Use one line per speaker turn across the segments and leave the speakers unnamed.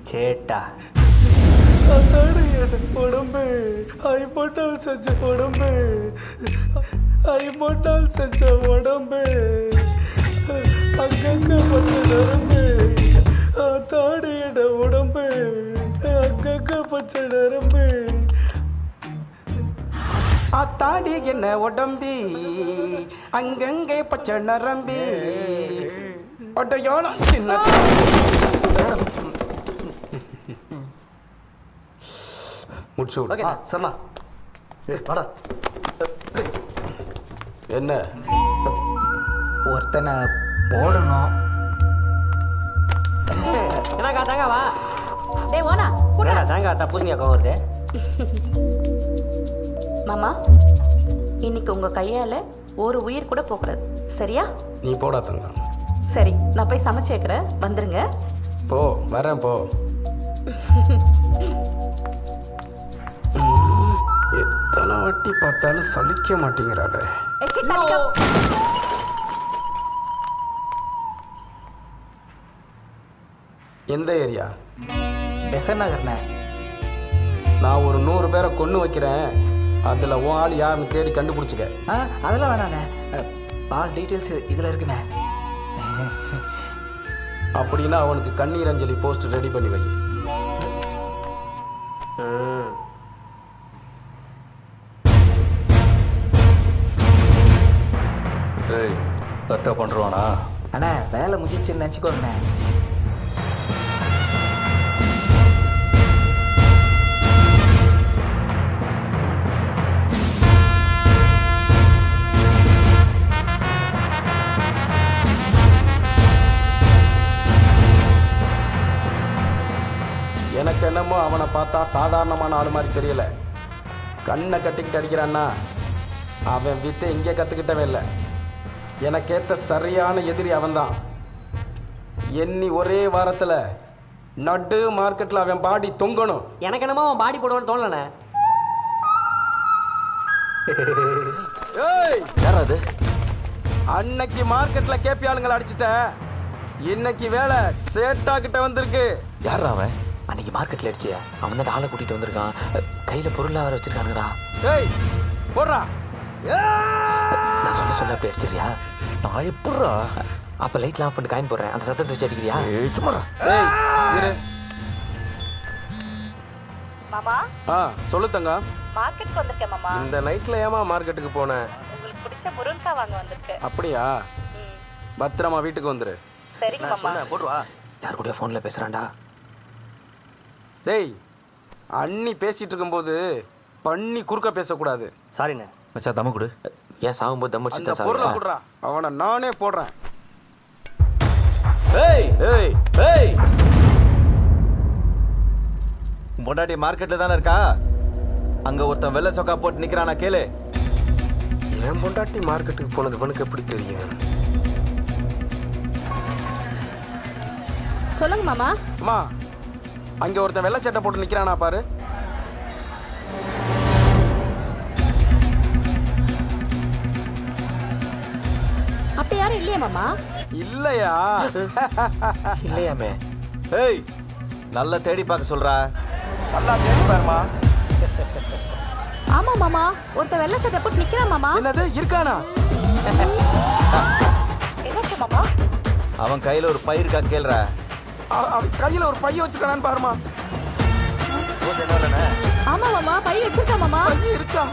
சேட்டா
உடம்பு ஐம்பொட்டால் செஞ்ச உடம்பு ஐம்பொட்டால் செஞ்ச உடம்பு அங்கங்க பச்சை நரம்பு தாடியிட உடம்பு அங்கங்க பச்சை நரம்பு தாடி என்ன உடம்பி அங்கங்கே பச்சை நரம்பி ஒட்டையோட சின்ன முடிச்சு
சரணா வாடா
என்ன
ஒருத்தனை போடணும்.
என்னக்கா தேங்காவா?
டேய் ஓனா
கூட தேங்காய் தப்புங்க அக்கா வருது.
மாமா இன்னைக்கு உங்க கையால ஒரு உயிர் கூட போகக்கூடாது சரியா?
நீ போடா தங்க.
சரி நான் போய் சமைச்சு வைக்கிறேன் வந்துருங்க.
போ வரேன் போ. எத்தனை வாட்டி பார்த்தாலும் சலிக்க மாட்டேங்கிறாளே. எந்த ஏரியா?
பெசன் நகர்ண்ணே.
நான் ஒரு 100 பேரை கொன்று வைக்கிறேன். அதில் உன் ஆள் யாருன்னு தேடி கண்டுபிடிச்சிக்க.
அதெல்லாம் வேணாண்ணே. ஆல் டீட்டெயில்ஸ் இதில் இருக்குண்ணே.
அப்படின்னா அவனுக்கு கண்ணீர் அஞ்சலி போஸ்ட் ரெடி பண்ணி வை.
ஏய் கரெக்டாக பண்ணுறானா?
அண்ணா வேலை முடிச்சிச்சுன்னு நினச்சிக்கோங்கண்ணே.
எனக்கு என்னமோ அவனை பார்த்தா சாதாரணமான ஆள் மாதிரி தெரியல. கண்ணை கட்டிக்கிட்டு அடிக்கிறான்னா அவன் வித்தை இங்கே கற்றுக்கிட்டவே இல்லை. எனக்கேற்ற சரியான எதிரி அவன்தான். எண்ணி ஒரே வாரத்தில் நடு மார்க்கெட்டில் அவன் பாடி தொங்கணும்.
எனக்கு என்னமோ அவன் பாடி போடுவான்னு தோணலண்ணே.
ஏய்
யாராவது
அன்னைக்கு மார்க்கெட்டில் கேபி ஆளுங்களை அடிச்சிட்ட. இன்னைக்கு வேலை சேட்டா கிட்ட வந்திருக்கு.
யார் அவன்? அன்னைக்கு மார்க்கெட்டில் அடிச்சியா? அவன் தான் ஆளை கூட்டிகிட்டு வந்திருக்கான். கையில் பொருளாக வர வச்சிருக்கானுங்கடா.
ஏய் போடுறா.
நான் சொல்ல அப்படி அடிச்சிருக்கியா? நான் எப்பட்றா? அப்போ லைட்லாம் ஆஃப் பண்ணி காயின் போடுறேன். அந்த சத்தத்தை வச்சு அடிக்கிறியா? சும்மாடா.
ஏய் இரு.
மாமா
சொல்லு தங்க.
மார்க்கெட்டுக்கு வந்திருக்கேன் மாமா.
இந்த நைட்ல ஏமா மார்க்கெட்டுக்கு போனேன்?
உங்களுக்கு பிடிச்ச முருங்கா வாங்க வந்திருக்கேன்.
அப்படியா? பத்திரமா வீட்டுக்கு வந்துரு.
சரிங்க மாமா.
போடுவா. யார் கூட ஃபோனில் பேசுகிறான்டா?
டேய் அண்ணி பேசிட்டு இருக்கும்போது பண்ணி குறுக்க பேசக்கூடாது.
சாரிண்ணே. மச்சா தம்ம கொடு. ஏன் சாகும்போது தம்
அந்த பொருளை கொடுறா. அவனை நானே போடுறேன்.
ஏய் ஏய் ஏய் பொண்டாட்டி மார்க்கெட்ல தானே இருக்கா? அங்க ஒருத்தன் வெள்ளை சொக்கா போட்டு நிக்கிறானா கேளு.
என் பொண்டாட்டி மார்க்கெட்டுக்கு போனது உனக்கு எப்படி தெரியும்?
சொல்லுங்க மாமா.
அம்மா அங்க ஒருத்தன் வெள்ளை சட்டை போட்டு நிக்கிறானா பாரு.
அப்ப யாரும் இல்லையா மாமா?
இல்லையா?
இல்லையாமே.
ஏய் நல்லா தேடி பார்க்க சொல்றா.
நல்லா தேடி பாருமா.
ஆமா மாமா ஒருத்தன் வெள்ளை சட்டை போட்டு நிக்கிறான் மாமா.
என்னது இருக்கானா?
என்னாச்சு மாமா?
அவன் கையில ஒரு பை இருக்கா கேளுடா.
அவன் கையில ஒரு பைய வச்சிருக்கானான்னு பாருமா.
ஆமா மாமா பை வச்சிருக்கான் மாமா.
பைய இருக்கா?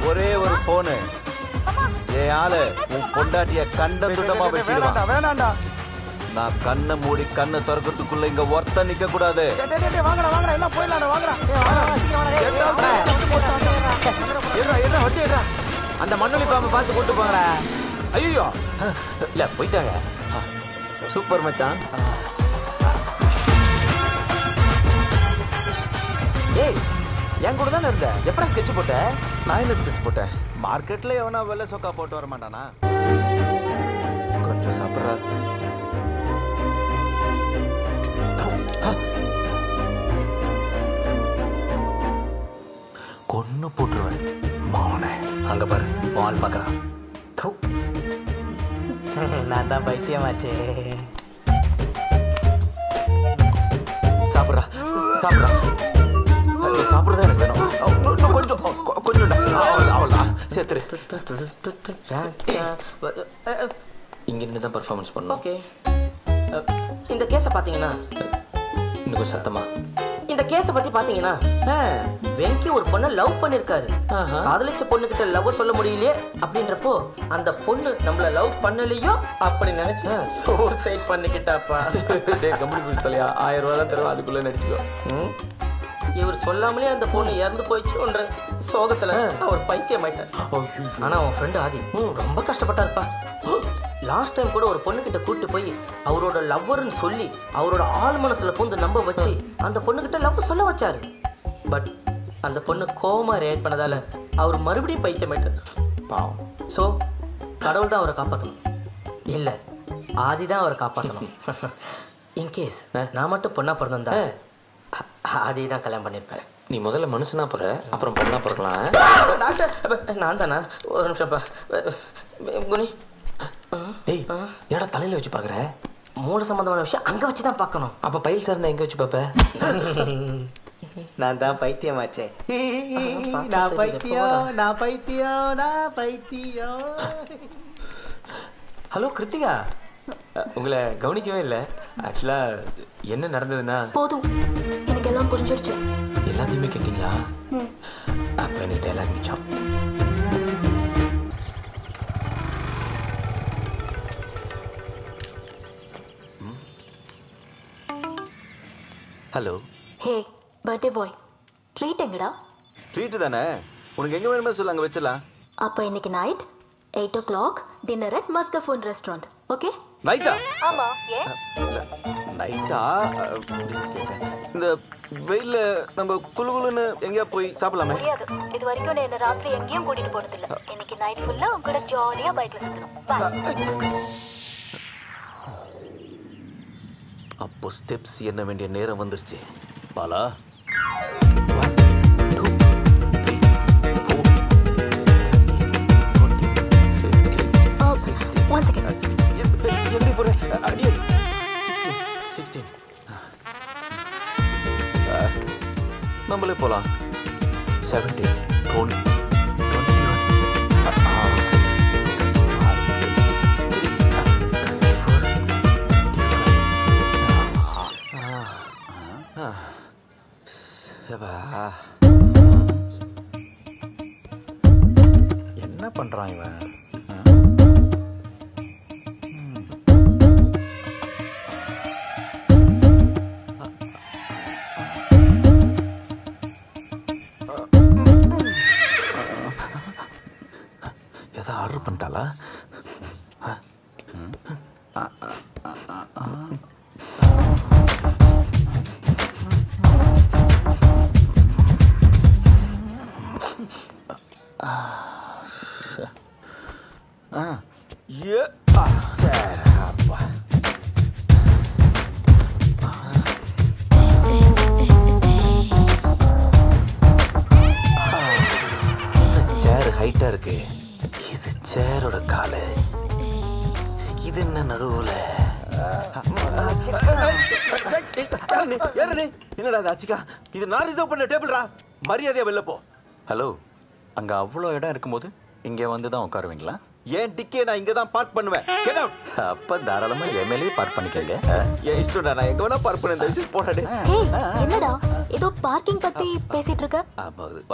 ஒரே ஒரு போனு. ஏன் ஆளு உன் பொண்டாட்டிய கண்ட துண்டமா வெட்டிடுவான்.
வேணாண்டா.
நான் கண்ணை மூடி கண்ணை திறக்கிறதுக்குள்ள இங்க ஒருத்த நிக்க கூடாது.
வாங்கடா வாங்கடா எல்லாம் போயிடலாம்டா வாங்கடா.
அந்த மண்ணுளி பாம்பை பார்த்து கூட்டு போங்கடா.
ஐயோ
இல்ல போயிட்டாங்க. சூப்பர் மச்சான். ஏய் என் கூட தானே இருந்த. எப்படா ஸ்கெட்ச் போட்ட?
நான் என்ன ஸ்கெட்ச் போட்டேன்? மார்க்கெட்ல எவனா வெள்ளை சொக்கா போட்டு வர மாட்டானா? கொஞ்சம் சாப்பிட்றா.
கொன்னு போட்டுருவேன் மோனே. அங்க பாரு பால் பாக்குறான். நான் தான் பைத்தியமாச்சே.
சாப்பிட்றா. நீ சாப்பிட்றதா எனக்கு வேணும். இன்னும் கொஞ்சம் கொஞ்சம் அவ்வளோடா சேர்த்துரு.
இங்க இருந்து தான் பர்ஃபார்மன்ஸ் பண்ணோம்.
ஓகே. இந்த கேஸை பார்த்தீங்கன்னா
இன்னும் கொஞ்சம் சத்தமா.
இந்த கேஸை பத்தி பாத்தீங்கன்னா வெங்கி ஒரு பொண்ணை லவ் பண்ணிருக்காரு. காதலிச்ச பொண்ணுகிட்ட லவ் சொல்ல முடியலையே அப்படின்றப்போ அந்த பொண்ணு நம்மள லவ் பண்ணலையோ அப்படி நினைச்சு சூசைட் பண்ணிக்கிட்டாப்பா.
டேய் கம்பெனி புடிச்சு தலையா 1000 ரூபா தான் தருவா, அதுக்குள்ள நடிச்சுக்கோ.
இவர் சொல்லாமலே அந்த பொண்ணு இறந்து போயிடுச்சுன்ற சோகத்துல அவர் பைத்தியம் ஆயிட்டார். ஆனா அவன் ஃப்ரெண்டு ஆதி ரொம்ப கஷ்டப்பட்டாருப்பா. லாஸ்ட் டைம் கூட ஒரு பொண்ணுகிட்ட கூட்டு போய் அவரோட லவ்வர்னு சொல்லி அவரோட ஆள் மனசுல பூந்து நம்ப வச்சு அந்த பொண்ணுகிட்ட லவ் சொல்ல வச்சாரு. பட் அந்த பொண்ணு கோவமா ரியாக்ட் பண்ணதால அவர் மறுபடியும் பைத்தியம் ஆயிட்டார். ஸோ கடவுள் தான் அவரை காப்பாற்றணும், இல்லை ஆதி தான் அவரை காப்பாற்றணும். இன்கேஸ் நான் மட்டும் பொண்ணா பிறந்திருந்தா ஆதி தான் கல்யாணம் பண்ணியிருப்பேன்.
நீ முதல்ல மனுஷனா போற, அப்புறம் பொண்ணா பிறக்கலாம்.
டாக்டர் நான் தானா? ஒரு நிமிஷம்ப்பா குனி.
டேய் ஏடா தலையில வச்சு பாக்குற?
மூல சம்பந்தமான விஷயம் அங்க வச்சு தான் பார்க்கணும்.
அப்ப பயில் சார்ந்தா எங்க வச்சு பாப்ப?
நான் தான் பைத்தியமாச்சே.
நான் பைத்தியம்.
ஹலோ கிருத்திகா, உங்களை கவனிக்கவே இல்லை. ஆக்சுவலா என்ன நடந்ததுன்னா
போதும், எனக்கு எல்லாம் புரிஞ்சிடுச்சு.
எல்லாத்தையுமே கேட்டீங்களா? அப்ப எனக்கு டைலாக் மிச்சம்.
Hello.
Hey birthday boy, treat எங்கடா?
ட்ரீட்டு தானே, உனக்கு எங்கே வேணுமே சொல்லு, அங்கே வச்சிடலாம்.
அப்போ இன்னைக்கு night 8 o'clock dinner at Mascafone restaurant. Okay?
நைட்டா?
ஆமா. ஏன்
நைட்டா கேட்டேன். இந்த வெயில்ல நம்ம குளுகுலுன்னு எங்கேயா போய் சாப்பிடலாமே?
இது வரைக்கும் நான் என்ன ராத்திரி எங்கேயும் கூட்டிட்டு போனது இல்ல. இன்னைக்கு நைட் ஃபுல்லா உங்க கூட ஜாலியா பைக்ல சுத்தணும்.
அப்போ ஸ்டெப்ஸ் என்ன வேண்டிய நேரம் வந்துருச்சு. பாலா,
1 second.
எப்படி போற? அடியே 16. நம்மளே போலாம். 17, 20, 21.
என்ன பண்றான் இவன்?
ஏதோ ஆர்டர் பண்ணிட்டாளா? சேர் ஹைட்டா இருக்கு. இது சேரோட காலு. இது என்ன நடுவுல? என்னடா ஆச்சிக்கா, இது நான் ரிசர்வ் பண்ண டேபிள்ரா. மரியாதையா வெளில போ.
ஹலோ, அங்க அவ்வளோ இடம் இருக்கும்போது இங்கே வந்து தான் உட்காருவீங்களா?
ஏன் டிக்கே நான் இங்க தான் பார்க் பண்ணுவேன். Get out.
அப்ப தாராளமா எம்எல்ஏ பார்க் பண்ணிக்கங்க.
ஏன் இஷ்டம்டா, நான் எங்க வேணா பார்க் பண்ண. இந்த போடாடே.
ஏய் என்னடா ஏதோ பார்க்கிங் பத்தி பேசிட்டு இருக்க?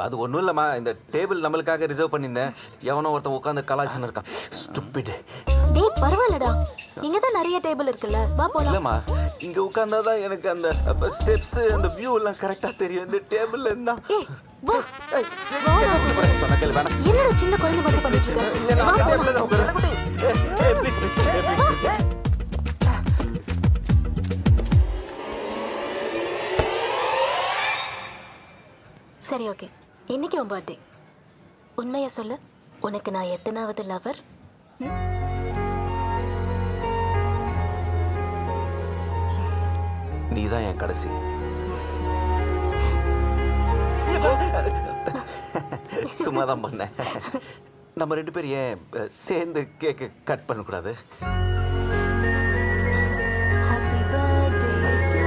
அது ஒண்ணும் இல்லம்மா, இந்த டேபிள் நம்மளுக்காக ரிசர்வ் பண்ணியிருந்தேன். எவனோ ஒருத்தன் உட்காந்து கலாச்சின்னு இருக்கான். ஸ்டூபிட்.
டேய் பரவாயில்லடா, இங்க தான் நிறைய டேபிள் இருக்குல்ல, வா போலாம்.
இல்லம்மா, இங்க உட்கார்ந்தாதான் எனக்கு அந்த ஸ்டெப்ஸ் அந்த வியூ எல்லாம் கரெக்டா தெரியும். இந்த டேபிள்ல இருந்தா
வா.
சொன்ன கேள்வி வேணாம்.
என்னடா சின்ன குழந்தை மாதிரி பண்ணிட்டு இருக்க?
நான் டேபிள்ல தான் உட்கார்றேன். Please please.
சரி ஓகே, இன்னைக்கு உன் பர்த்டே. உண்மையை சொல்லு, உனக்கு நான் எத்தனாவது லவர்?
நீதான் என் கடைசி. சும்மாதான் பண்ணேன். நம்ம 2 பேரும் ஏன் சேர்ந்து கேக்கு கட் பண்ணக்கூடாது?
Happy birthday to you.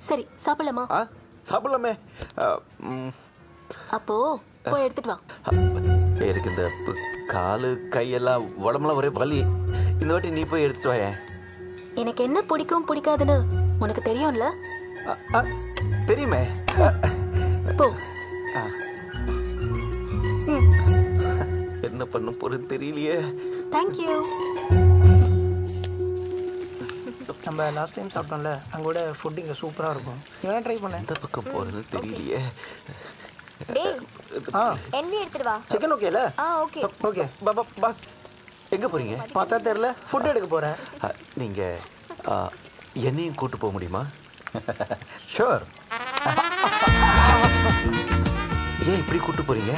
சரி சாப்பிடலாமா?
சாப்பிடலாமே.
அப்போ போய் எடுத்துட்டு வா.
எனக்கு இந்த காலு கையெல்லாம் உடம்புலாம் ஒரே வலி. இந்த வாட்டி நீ போய் எடுத்துட்டு வாயே.
எனக்கு என்ன பிடிக்கும் பிடிக்காதுன்னு உனக்கு தெரியும்ல?
தெரியுமே.
போ.
என்ன பண்ண போறது தெரியலையே.
தேங்க்யூ.
நம்ம லாஸ்ட் டைம் சாப்பிட்டோம்ல, அங்கோட ஃபுட் இங்கே சூப்பராக இருக்கும். வேணா ட்ரை பண்ணேன்.
எந்த பக்கம் போகிறது தெரியலையே.
என்ன எடுத்துட்டு வா.
சிக்கன் ஓகேல?
Okay
okay.
பாஸ் எங்கே போகிறீங்க?
பார்த்தா தெரியல. ஃபுட் எடுக்க போகிறேன்.
நீங்கள் என்னையும் கூட்டு போக முடியுமா? ஷூர். ஏன் இப்படி கூட்டு போறீங்க?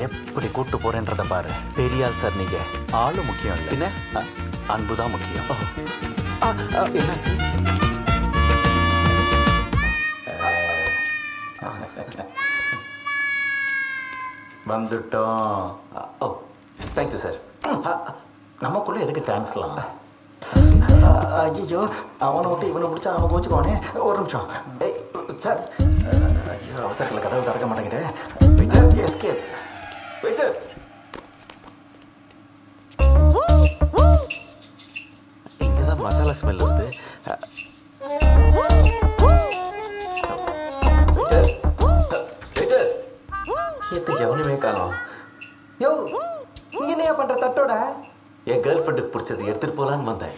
எப்படி கூட்டு போறேன்றத பாரு. பெரியாள் சார், நீங்க ஆளு முக்கியம் இல்லை, என்ன அன்புதான் முக்கியம். என்னாச்சு?
வந்துட்டோம்.
ஓ தேங்க்யூ சார்.
நமக்குள்ள எதுக்கு தேங்க்ஸ்லாம்? ஐயோ, அவனை விட்டு இவனை பிடிச்சா அவன் கோச்சுக்குவானே. ஒரு நிமிஷம். ஏய் சார், ஐயோ அவசரத்தில் கதவு திறக்க மாட்டேங்குது. Waiter, escape. வெயிட்டர்,
இங்கே தான் மசாலா ஸ்மெல் வருது. இப்போ எவனுமே காணோம்.
யோ, இங்க என்ன பண்ற தட்டோட?
என் கேர்ள் ஃப்ரெண்டுக்கு பிடிச்சது எடுத்துட்டு போலான்னு வந்தேன்.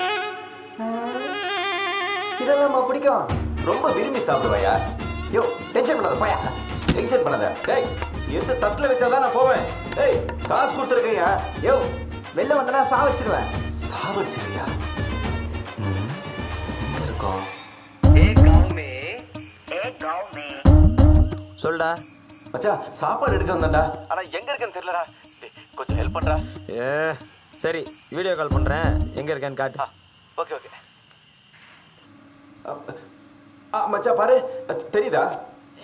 இதெல்லாம் பிடிக்கும்.
ரொம்ப விரும்பி சாப்பிடுவையா? யோ டென்ஷன் பண்ணாத போயா. டென்ஷன் பண்ணாத. டேய், எடுத்து தட்டில் வச்சாதான் நான் போவேன். டேய், காசு கொடுத்துருக்கையா?
யோ, வெளில வந்தனா சா வச்சிருவேன்.
சா வச்சிருக்கியா? இருக்கோம்.
சொல்டா
மச்சான், சாப்பாடு எடுக்க வந்தேன்டா. ஆனா எங்க இருக்கேன்னு தெரியலடா. கொஞ்சம் ஹெல்ப் பண்றா.
சரி, வீடியோ கால் பண்றேன். எங்க இருக்கேன்னு காட்டு.
Okay okay. மச்சான் பாரு, தெரியுதா?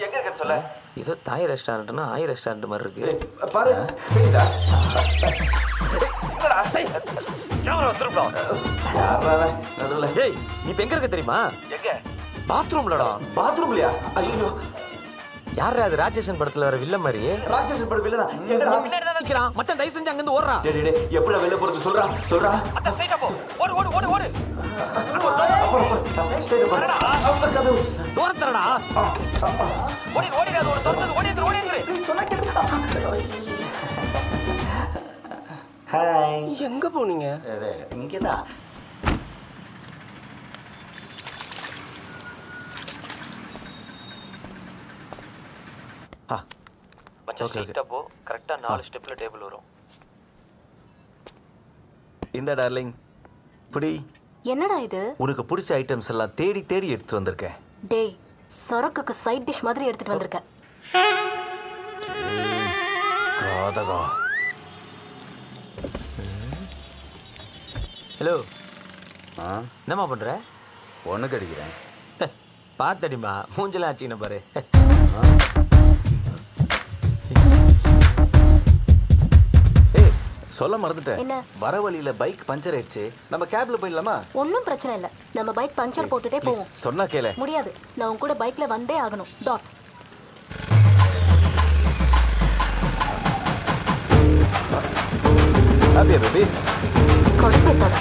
எங்க இருக்கேன்னு சொல்ல.
இதோ தாய் ரெஸ்டாரண்ட்னா ஆய் ரெஸ்டாரண்ட் மாதிரி இருக்கு.
பாரு, தெரியுதா?
ஏய், நீ இப்ப எங்க இருக்க தெரியுமா?
எங்க?
பாத்ரூம்லடா.
பாத்ரூம்லயா? ஐயோ,
யாரா அது? ராட்சசன் படத்துல வர வில்ல மாதிரி.
ராட்சசன் படம் வில்லனா? எங்கடா
நிக்கிறான்? மச்சான் தயவு செஞ்சு அங்க இருந்து ஓடுறா.
டேய் டேய், எப்படிடா வெளிய போறது? சொல்றா சொல்றா.
அட ஸ்ட்ரைட்டா போ. ஓடு ஓடு ஓடு ஓடு. டோர் தரடா. ஓடி ஓடி அது ஒரு தரது. ஓடி ஓடி ஓடி.
சொன்னா கேளுடா. ஹாய். எங்க போனீங்க?
இங்கதான்.
போ. கரெக்டா 4 ஸ்டெப்ல டேபிள் வரும்.
இந்த டார்லிங் புடி.
என்னடா இது?
உனக்கு பிடிச்ச ஐட்டம்ஸ் எல்லாம் தேடி தேடி எடுத்து வந்திருக்கேன்.
டேய், சரக்குக்கு சைட் டிஷ் மாதிரி எடுத்துட்டு வந்திருக்க.
காதகா.
ஹலோ. என்னம்மா பண்ற?
ஒண்ணு கடிக்கிறேன்.
பாத்தடிமா, மூஞ்சலாம் ஆச்சுன்னு பாரு.
சொல்ல மறந்துட்டேன். வர வழியில பைக் பஞ்சர் ஆயிடுச்சு. நம்ம கேப்ல போயிடலாமா?
ஒன்னும் பிரச்சனை இல்ல. நம்ம பைக் பஞ்சர் போட்டுட்டே போவோம்.
சொன்னா கேளு.
முடியாது, நான் உன் கூட பைக்ல வந்தே ஆகணும். டாட்.
அப்படியே பேபி.
கொழுப்பேத்தாத.